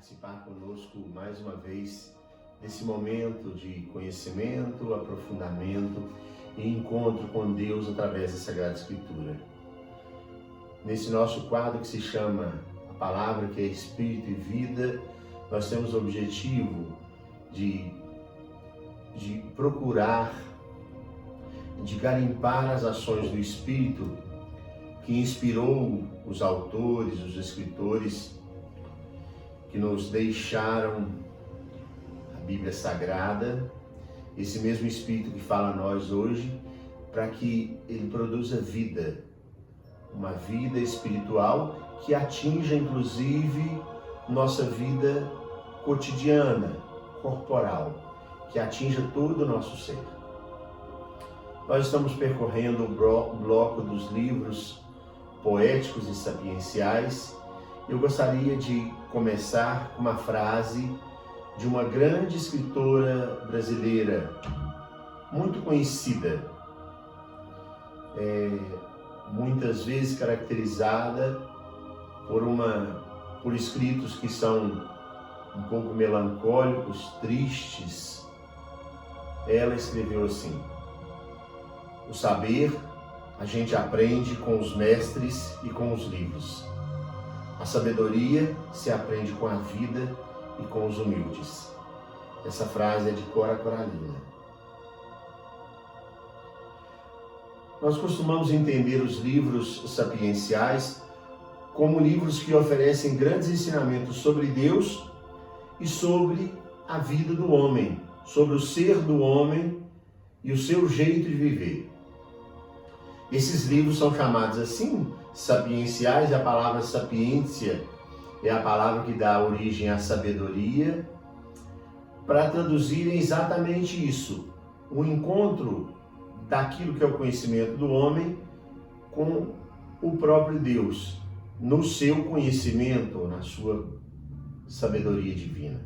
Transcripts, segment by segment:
participar conosco mais uma vez desse momento de conhecimento, aprofundamento e encontro com Deus através da Sagrada Escritura. Nesse nosso quadro que se chama A Palavra, que é Espírito e Vida, nós temos o objetivo de procurar, de garimpar as ações do Espírito que inspirou os autores, os escritores que nos deixaram a Bíblia Sagrada, esse mesmo Espírito que fala a nós hoje, para que ele produza vida, uma vida espiritual que atinja inclusive nossa vida cotidiana, corporal, que atinja todo o nosso ser. Nós estamos percorrendo o bloco dos livros poéticos e sapienciais. Eu gostaria de começar com uma frase de uma grande escritora brasileira, muito conhecida, muitas vezes caracterizada por escritos que são um pouco melancólicos, tristes. Ela escreveu assim: o saber a gente aprende com os mestres e com os livros. A sabedoria se aprende com a vida e com os humildes. Essa frase é de Cora Coralina. Nós costumamos entender os livros sapienciais como livros que oferecem grandes ensinamentos sobre Deus e sobre a vida do homem, sobre o ser do homem e o seu jeito de viver. Esses livros são chamados assim, sapienciais. A palavra sapiência é a palavra que dá origem à sabedoria, para traduzirem exatamente isso, o encontro daquilo que é o conhecimento do homem com o próprio Deus, no seu conhecimento, na sua sabedoria divina.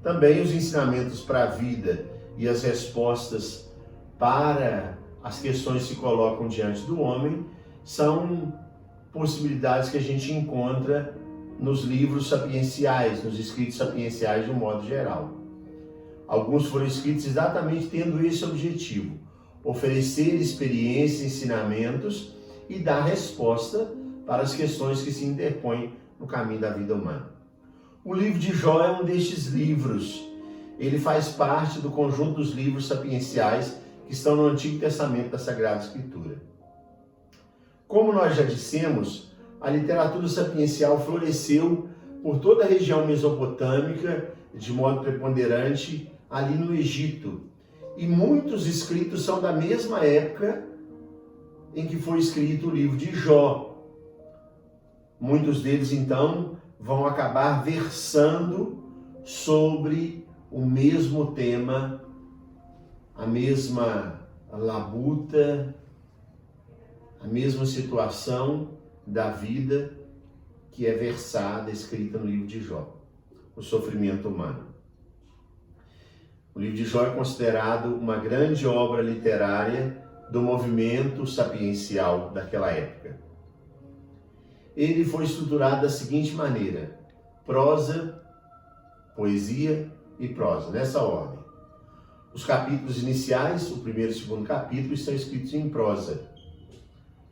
Também os ensinamentos para a vida e as respostas para as questões que se colocam diante do homem são possibilidades que a gente encontra nos livros sapienciais, nos escritos sapienciais de um modo geral. Alguns foram escritos exatamente tendo esse objetivo: oferecer experiências, ensinamentos e dar resposta para as questões que se interpõem no caminho da vida humana. O livro de Jó é um destes livros. Ele faz parte do conjunto dos livros sapienciais que estão no Antigo Testamento da Sagrada Escritura. Como nós já dissemos, a literatura sapiencial floresceu por toda a região mesopotâmica, de modo preponderante ali no Egito. E muitos escritos são da mesma época em que foi escrito o livro de Jó. Muitos deles, então, vão acabar versando sobre o mesmo tema, a mesma labuta, a mesma situação da vida que é versada, escrita no livro de Jó, o sofrimento humano. O livro de Jó é considerado uma grande obra literária do movimento sapiencial daquela época. Ele foi estruturado da seguinte maneira: prosa, poesia e prosa, nessa ordem. Os capítulos iniciais, o primeiro e o segundo capítulo, estão escritos em prosa.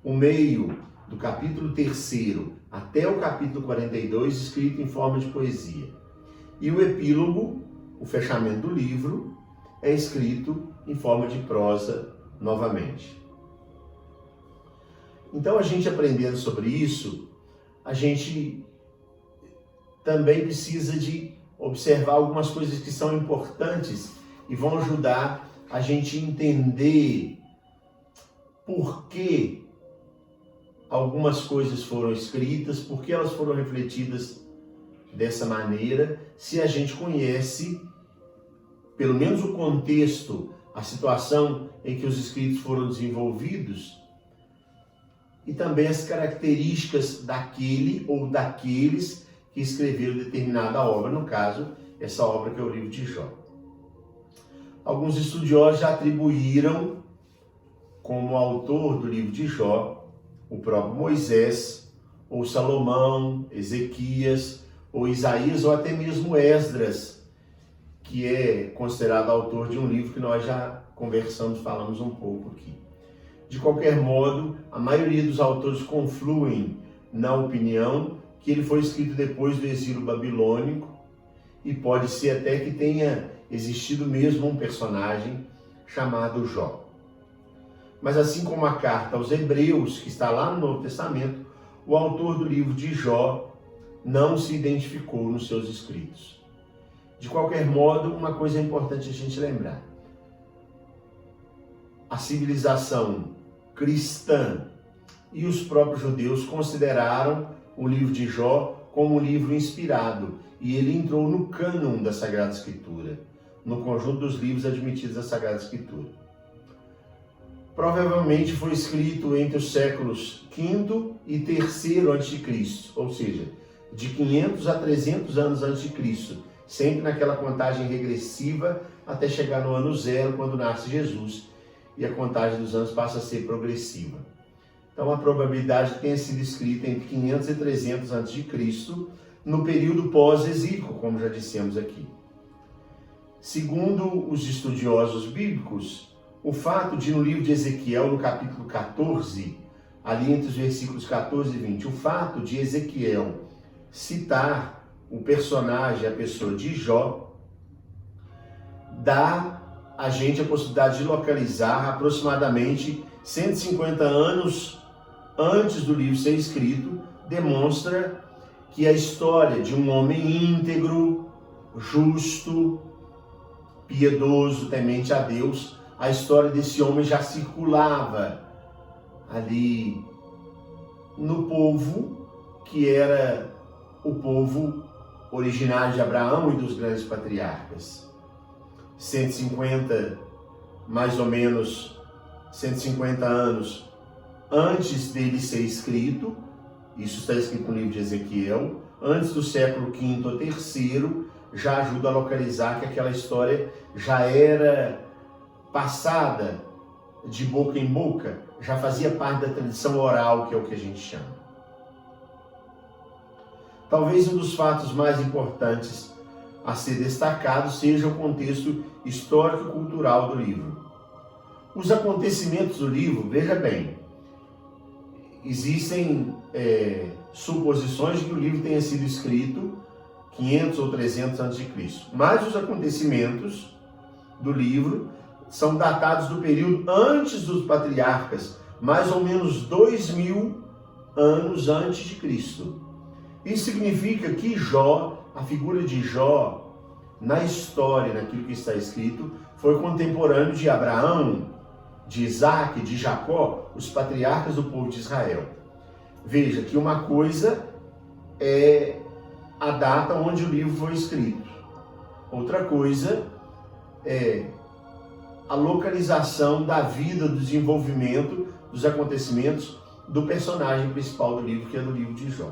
O meio do capítulo 3º até o capítulo 42, escrito em forma de poesia. E o epílogo, o fechamento do livro, é escrito em forma de prosa novamente. Então, a gente aprendendo sobre isso, a gente também precisa de observar algumas coisas que são importantes e vão ajudar a gente entender por que algumas coisas foram escritas, por que elas foram refletidas dessa maneira, se a gente conhece pelo menos o contexto, a situação em que os escritos foram desenvolvidos e também as características daquele ou daqueles que escreveram determinada obra, no caso, essa obra que é o livro de Jó. Alguns estudiosos já atribuíram como autor do livro de Jó o próprio Moisés, ou Salomão, Ezequias, ou Isaías, ou até mesmo Esdras, que é considerado autor de um livro que nós já conversamos, falamos um pouco aqui. De qualquer modo, a maioria dos autores confluem na opinião que ele foi escrito depois do exílio babilônico e pode ser até que tenha existido mesmo um personagem chamado Jó. Mas assim como a carta aos Hebreus, que está lá no Novo Testamento, o autor do livro de Jó não se identificou nos seus escritos. De qualquer modo, uma coisa é importante a gente lembrar. A civilização cristã e os próprios judeus consideraram o livro de Jó como um livro inspirado, e ele entrou no cânon da Sagrada Escritura, no conjunto dos livros admitidos da Sagrada Escritura. Provavelmente foi escrito entre os séculos V e III a.C., ou seja, de 500 a 300 anos antes de Cristo, sempre naquela contagem regressiva até chegar no ano zero, quando nasce Jesus, e a contagem dos anos passa a ser progressiva. Então a probabilidade de que tenha sido escrita entre 500 e 300 a.C., no período pós-exílico, como já dissemos aqui. Segundo os estudiosos bíblicos, o fato de no livro de Ezequiel, no capítulo 14, ali entre os versículos 14 e 20, o fato de Ezequiel citar o personagem, a pessoa de Jó, dá a gente a possibilidade de localizar aproximadamente 150 anos antes do livro ser escrito, demonstra que a história de um homem íntegro, justo, piedoso, temente a Deus, a história desse homem já circulava ali no povo, que era o povo originário de Abraão e dos grandes patriarcas. 150, mais ou menos, 150 anos antes dele ser escrito, isso está escrito no livro de Ezequiel, antes do século V ou III, já ajuda a localizar que aquela história já era passada de boca em boca, já fazia parte da tradição oral, que é o que a gente chama. Talvez um dos fatos mais importantes a ser destacado seja o contexto histórico-cultural do livro. Os acontecimentos do livro, veja bem, existem suposições de que o livro tenha sido escrito 500 ou 300 a.C., mas os acontecimentos do livro são datados do período antes dos patriarcas, mais ou menos 2000 anos antes de Cristo. Isso significa que Jó, a figura de Jó, na história, naquilo que está escrito, foi contemporâneo de Abraão, de Isaac, de Jacó, os patriarcas do povo de Israel. Veja que uma coisa é a data onde o livro foi escrito. Outra coisa é a localização da vida, do desenvolvimento, dos acontecimentos do personagem principal do livro, que é do livro de Jó.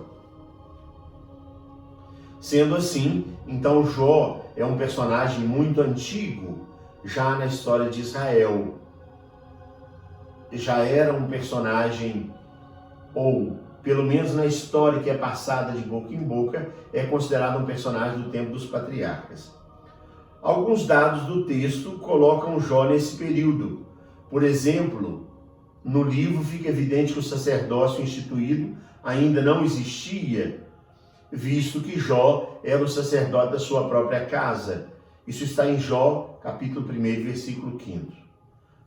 Sendo assim, então Jó é um personagem muito antigo, já na história de Israel. Já era um personagem, ou pelo menos na história que é passada de boca em boca, é considerado um personagem do tempo dos patriarcas. Alguns dados do texto colocam Jó nesse período. Por exemplo, no livro fica evidente que o sacerdócio instituído ainda não existia, visto que Jó era o sacerdote da sua própria casa. Isso está em Jó, capítulo 1, versículo 5.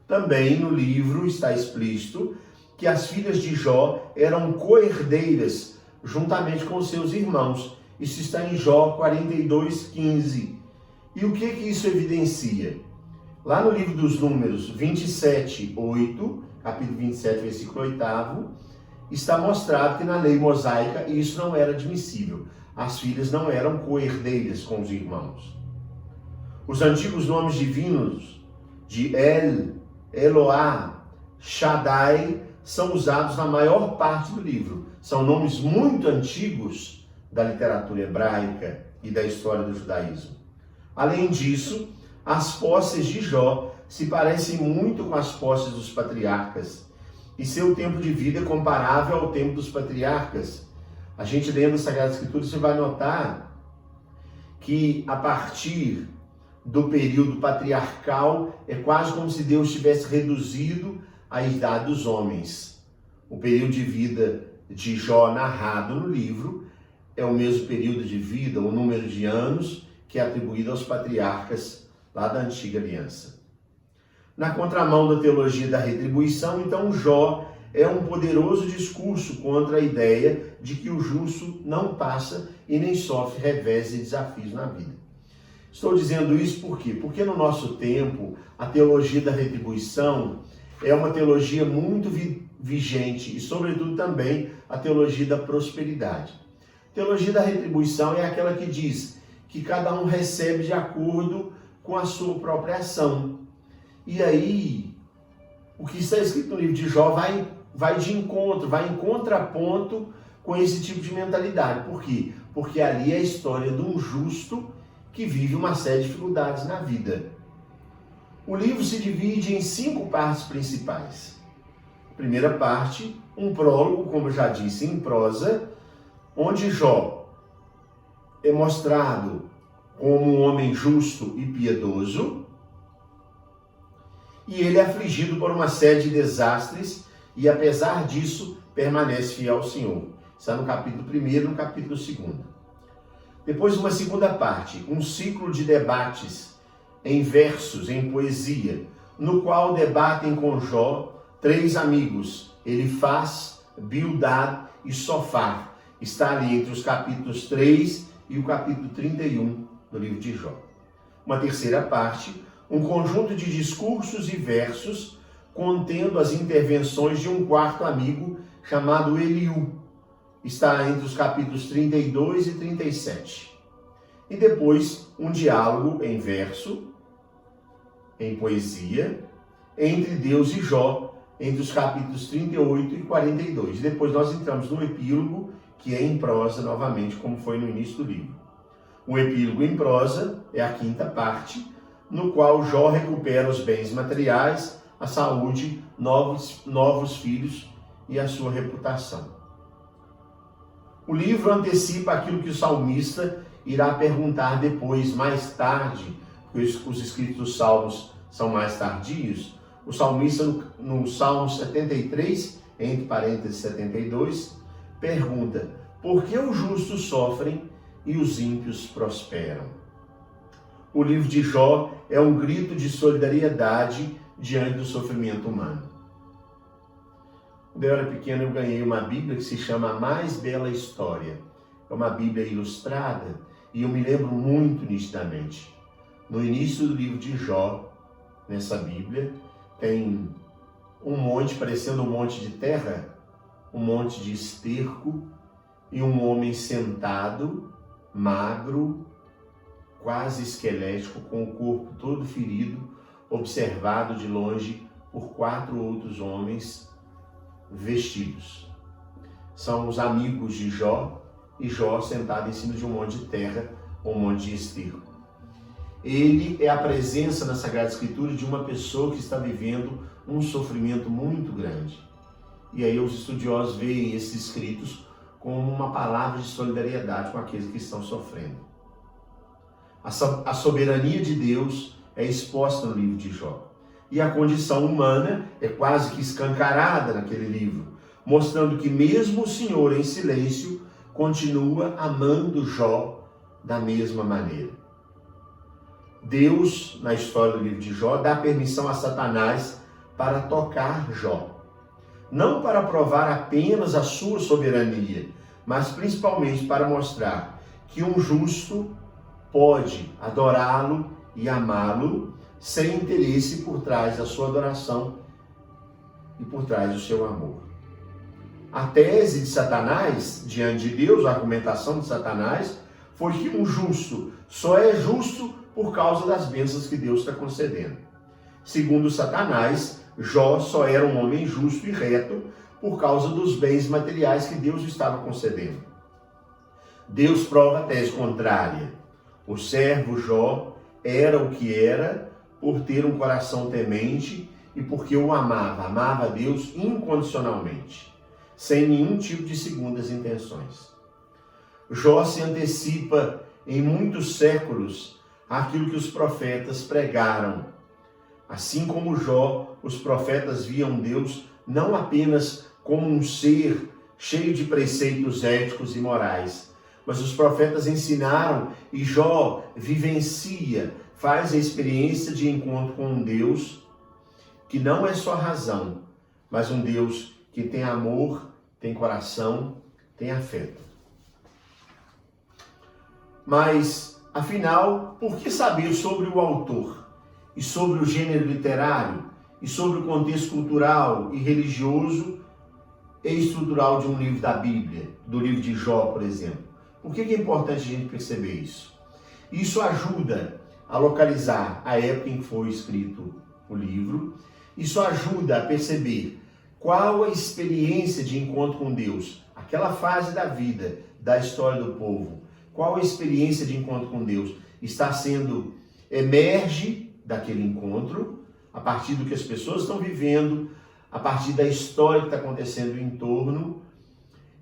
Também no livro está explícito que as filhas de Jó eram co-herdeiras juntamente com seus irmãos. Isso está em Jó 42, 15. E o que isso evidencia? Lá no livro dos Números 27, 8, capítulo 27, versículo 8, está mostrado que na lei mosaica isso não era admissível. As filhas não eram co-herdeiras com os irmãos. Os antigos nomes divinos de El, Eloá, Shaddai são usados na maior parte do livro. São nomes muito antigos da literatura hebraica e da história do judaísmo. Além disso, as posses de Jó se parecem muito com as posses dos patriarcas, e seu tempo de vida é comparável ao tempo dos patriarcas. A gente lendo a Sagrada Escritura, você vai notar que a partir do período patriarcal é quase como se Deus tivesse reduzido a idade dos homens. O período de vida de Jó narrado no livro é o mesmo período de vida, o número de anos que é atribuído aos patriarcas lá da antiga aliança. Na contramão da teologia da retribuição, então Jó é um poderoso discurso contra a ideia de que o justo não passa e nem sofre revés e desafios na vida. Estou dizendo isso por quê? Porque no nosso tempo, a teologia da retribuição é uma teologia muito vigente e, sobretudo, também a teologia da prosperidade. A teologia da retribuição é aquela que diz que cada um recebe de acordo com a sua própria ação. E aí, o que está escrito no livro de Jó vai de encontro, vai em contraponto com esse tipo de mentalidade. Por quê? Porque ali é a história de um justo que vive uma série de dificuldades na vida. O livro se divide em 5 partes principais. Primeira parte, um prólogo, como eu já disse, em prosa, onde Jó é mostrado como um homem justo e piedoso, e ele é afligido por uma série de desastres, e apesar disso, permanece fiel ao Senhor. Está no capítulo 1 e no capítulo 2. Depois, uma segunda parte, um ciclo de debates em versos, em poesia, no qual debatem com Jó 3 amigos, Elifaz, Bildad e Sofar. Está ali entre os capítulos 3 e o capítulo 31 do livro de Jó. Uma terceira parte, um conjunto de discursos e versos contendo as intervenções de um quarto amigo chamado Eliú. Está entre os capítulos 32 e 37. E depois, um diálogo em verso, em poesia, entre Deus e Jó, entre os capítulos 38 e 42. E depois nós entramos no epílogo, que é em prosa novamente, como foi no início do livro. O epílogo em prosa é a 5ª parte, no qual Jó recupera os bens materiais, a saúde, novos filhos e a sua reputação. O livro antecipa aquilo que o salmista irá perguntar depois, mais tarde, porque os escritos dos salmos são mais tardios. O salmista, no Salmo 73, entre parênteses 72, pergunta: por que os justos sofrem e os ímpios prosperam? O livro de Jó é um grito de solidariedade diante do sofrimento humano. Quando eu era pequeno, eu ganhei uma Bíblia que se chama A Mais Bela História. É uma Bíblia ilustrada e eu me lembro muito nitidamente. No início do livro de Jó, nessa Bíblia, tem um monte, parecendo um monte de terra, um monte de esterco e um homem sentado, magro, quase esquelético, com o corpo todo ferido, observado de longe por 4 outros homens vestidos. São os amigos de Jó, e Jó sentado em cima de um monte de terra, um monte de esterco. Ele é a presença na Sagrada Escritura de uma pessoa que está vivendo um sofrimento muito grande. E aí os estudiosos veem esses escritos como uma palavra de solidariedade com aqueles que estão sofrendo. A soberania de Deus é exposta no livro de Jó. E a condição humana é quase que escancarada naquele livro, mostrando que mesmo o Senhor em silêncio continua amando Jó da mesma maneira. Deus, na história do livro de Jó, dá permissão a Satanás para tocar Jó. Não para provar apenas a sua soberania, mas principalmente para mostrar que um justo pode adorá-lo e amá-lo sem interesse por trás da sua adoração e por trás do seu amor. A tese de Satanás, diante de Deus, a argumentação de Satanás, foi que um justo só é justo por causa das bênçãos que Deus está concedendo. Segundo Satanás, Jó só era um homem justo e reto por causa dos bens materiais que Deus estava concedendo. Deus prova a tese contrária. O servo Jó era o que era por ter um coração temente e porque o amava a Deus incondicionalmente, sem nenhum tipo de segundas intenções. Jó se antecipa em muitos séculos aquilo que os profetas pregaram. Assim como Jó, os profetas viam Deus não apenas como um ser cheio de preceitos éticos e morais, mas os profetas ensinaram e Jó vivencia, faz a experiência de encontro com um Deus que não é só razão, mas um Deus que tem amor, tem coração, tem afeto. Mas, afinal, por que saber sobre o autor e sobre o gênero literário e sobre o contexto cultural e religioso e estrutural de um livro da Bíblia, do livro de Jó, por exemplo? Por que é importante a gente perceber isso? Isso ajuda a localizar a época em que foi escrito o livro. Isso ajuda a perceber qual a experiência de encontro com Deus, aquela fase da vida, da história do povo, qual a experiência de encontro com Deus está sendo, emerge daquele encontro, a partir do que as pessoas estão vivendo, a partir da história que está acontecendo em torno.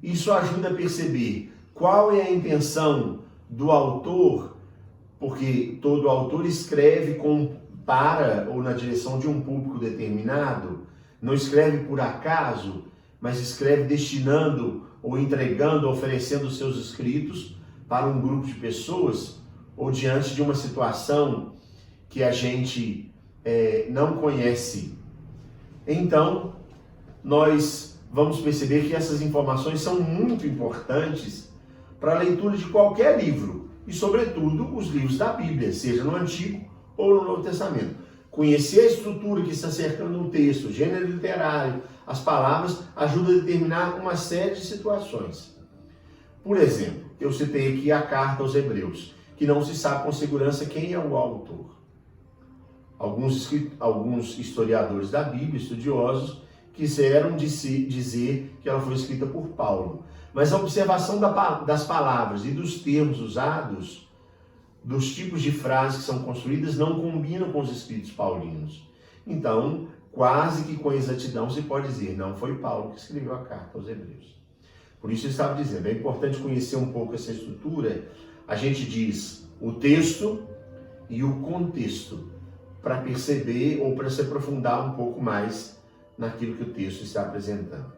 Isso ajuda a perceber qual é a intenção do autor, porque todo autor escreve para ou na direção de um público determinado, não escreve por acaso, mas escreve destinando ou entregando, oferecendo os seus escritos para um grupo de pessoas ou diante de uma situação que a gente não conhece. Então, nós vamos perceber que essas informações são muito importantes para a leitura de qualquer livro e, sobretudo, os livros da Bíblia, seja no Antigo ou no Novo Testamento. Conhecer a estrutura que está cercando um texto, o gênero literário, as palavras, ajuda a determinar uma série de situações. Por exemplo, eu citei aqui a carta aos Hebreus, que não se sabe com segurança quem é o autor. Alguns historiadores da Bíblia, estudiosos, quiseram dizer que ela foi escrita por Paulo. Mas a observação das palavras e dos termos usados, dos tipos de frases que são construídas, não combinam com os escritos paulinos. Então, quase que com exatidão se pode dizer, não foi Paulo que escreveu a carta aos Hebreus. Por isso eu estava dizendo, é importante conhecer um pouco essa estrutura. A gente diz o texto e o contexto, para perceber ou para se aprofundar um pouco mais naquilo que o texto está apresentando.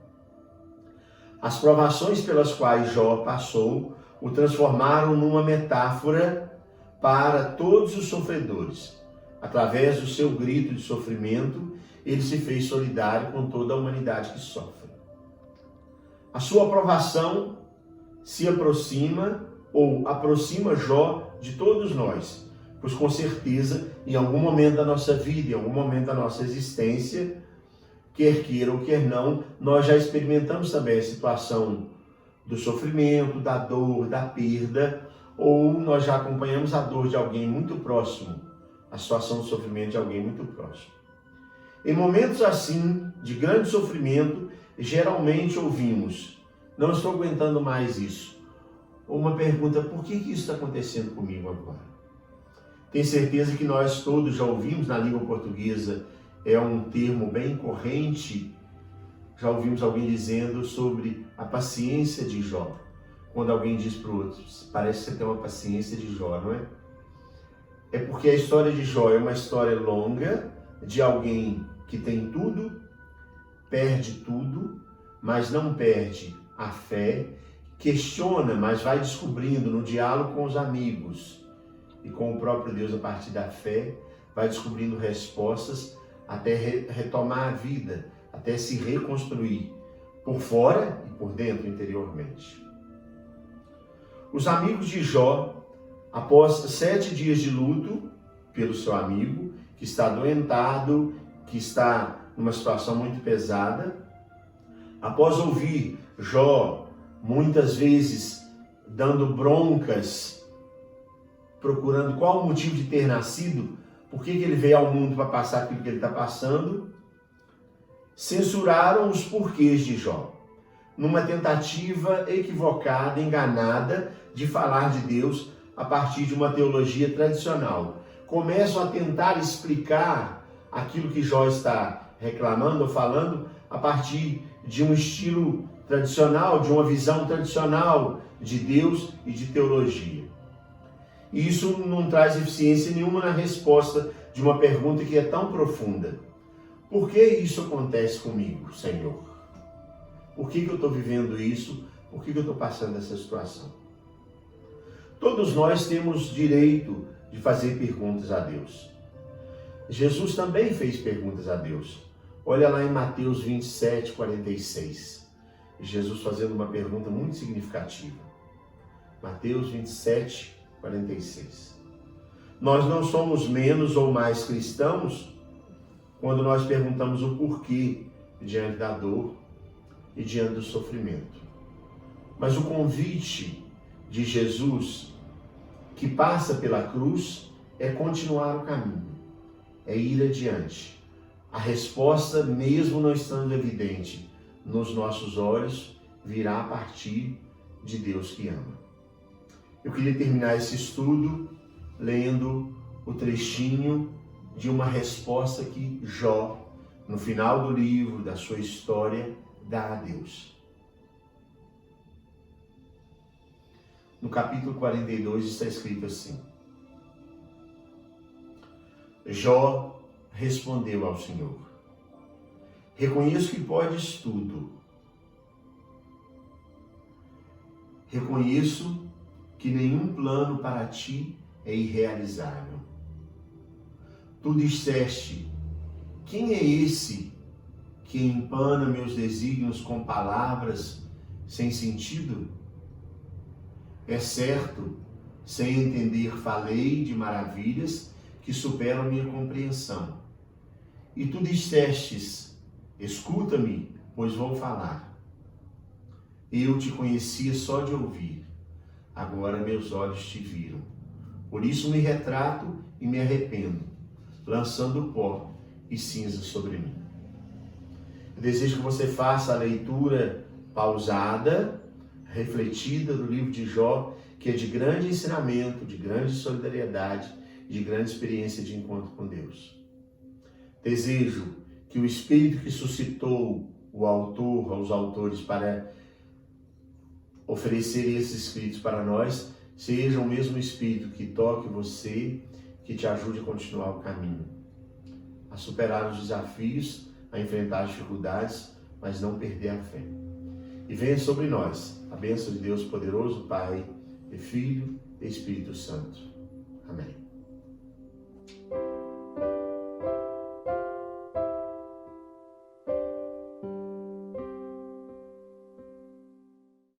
As provações pelas quais Jó passou o transformaram numa metáfora para todos os sofredores. Através do seu grito de sofrimento, ele se fez solidário com toda a humanidade que sofre. A sua aprovação se aproxima ou aproxima Jó de todos nós, pois com certeza, em algum momento da nossa vida, em algum momento da nossa existência, quer queira ou quer não, nós já experimentamos também a situação do sofrimento, da dor, da perda, ou nós já acompanhamos a dor de alguém muito próximo, a situação de sofrimento de alguém muito próximo. Em momentos assim, de grande sofrimento, geralmente ouvimos, não estou aguentando mais isso. Ou uma pergunta, por que isso está acontecendo comigo agora? Tenho certeza que nós todos já ouvimos na língua portuguesa, é um termo bem corrente, já ouvimos alguém dizendo sobre a paciência de Jó. Quando alguém diz para o outro, parece que você tem uma paciência de Jó, não é? É porque a história de Jó é uma história longa de alguém que tem tudo, perde tudo, mas não perde a fé, questiona, mas vai descobrindo no diálogo com os amigos e com o próprio Deus a partir da fé, vai descobrindo respostas até retomar a vida, até se reconstruir por fora e por dentro, interiormente. Os amigos de Jó, após 7 dias de luto pelo seu amigo, que está adoentado, que está numa situação muito pesada, após ouvir Jó muitas vezes dando broncas, procurando qual o motivo de ter nascido, por que ele veio ao mundo para passar aquilo que ele está passando, censuraram os porquês de Jó, numa tentativa equivocada, enganada, de falar de Deus a partir de uma teologia tradicional. Começam a tentar explicar aquilo que Jó está reclamando ou falando a partir de um estilo tradicional, de uma visão tradicional de Deus e de teologia. E isso não traz eficiência nenhuma na resposta de uma pergunta que é tão profunda. Por que isso acontece comigo, Senhor? Por que eu estou vivendo isso? Por que eu estou passando essa situação? Todos nós temos direito de fazer perguntas a Deus. Jesus também fez perguntas a Deus. Olha lá em Mateus 27, 46. Jesus fazendo uma pergunta muito significativa. Mateus 27, 46. Nós não somos menos ou mais cristãos quando nós perguntamos o porquê diante da dor e diante do sofrimento. Mas o convite de Jesus, que passa pela cruz, é continuar o caminho, é ir adiante. A resposta, mesmo não estando evidente nos nossos olhos, virá a partir de Deus que ama. Eu queria terminar esse estudo lendo o trechinho de uma resposta que Jó, no final do livro, da sua história, dá a Deus. No capítulo 42 está escrito assim: Jó respondeu ao Senhor: reconheço que podes tudo. Reconheço que nenhum plano para ti é irrealizável. Tu disseste: quem é esse que empana meus desígnios com palavras sem sentido? É certo, sem entender falei de maravilhas que superam minha compreensão. E tu dissestes: escuta-me, pois vou falar. Eu te conhecia só de ouvir, agora meus olhos te viram. Por isso me retrato e me arrependo, lançando pó e cinza sobre mim. Eu desejo que você faça a leitura pausada, refletida do livro de Jó, que é de grande ensinamento, de grande solidariedade, de grande experiência de encontro com Deus. Desejo que o Espírito que suscitou o autor, os autores para oferecer esses escritos para nós, seja o mesmo Espírito que toque você, que te ajude a continuar o caminho, a superar os desafios, a enfrentar as dificuldades, mas não perder a fé. E venha sobre nós a bênção de Deus poderoso, Pai, e Filho e Espírito Santo. Amém.